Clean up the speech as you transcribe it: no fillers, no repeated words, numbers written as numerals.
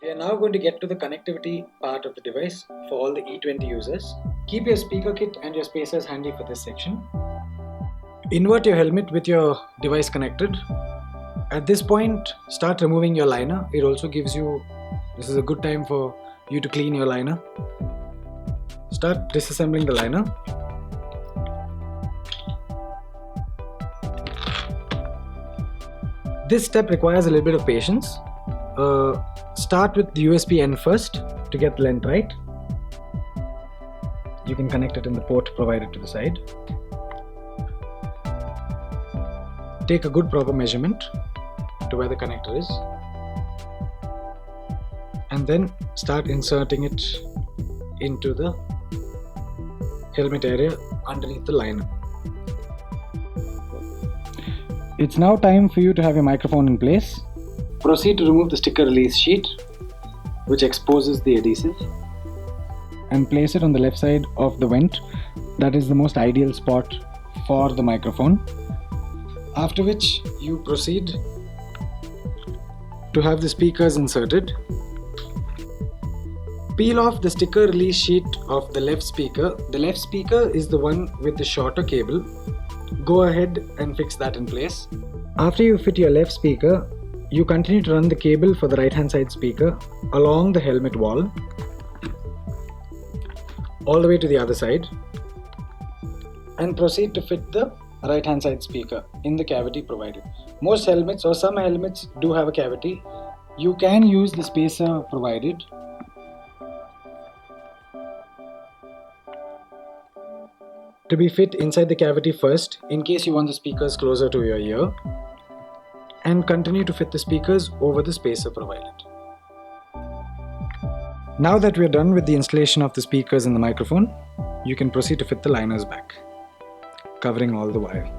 We are now going to get to the connectivity part of the device for all the E20 users. Keep your speaker kit and your spacers handy for this section. Invert your helmet with your device connected. At this point, start removing your liner. It also gives you, this is a good time for you to clean your liner. Start disassembling the liner. This step requires a little bit of patience. Start with the USB end first to get the length right. You can connect it in the port provided to the side. Take a good proper measurement to where the connector is, and then start inserting it into the helmet area underneath the liner. It's now time for you to have your microphone in place. Proceed to remove the sticker release sheet, which exposes the adhesive, and place it on the left side of the vent. That is the most ideal spot for the microphone. After which you proceed to have the speakers inserted. Peel off the sticker release sheet of the left speaker. The left speaker is the one with the shorter cable. Go ahead and fix that in place. After you fit your left speaker, you continue to run the cable for the right hand side speaker along the helmet wall all the way to the other side, and proceed to fit the right hand side speaker in the cavity provided. Most helmets, or some helmets, do have a cavity. You can use the spacer provided. To be fit inside the cavity first, in case you want the speakers closer to your ear, and continue to fit the speakers over the spacer provided. Now that we are done with the installation of the speakers and the microphone, you can proceed to fit the liners back, covering all the wire.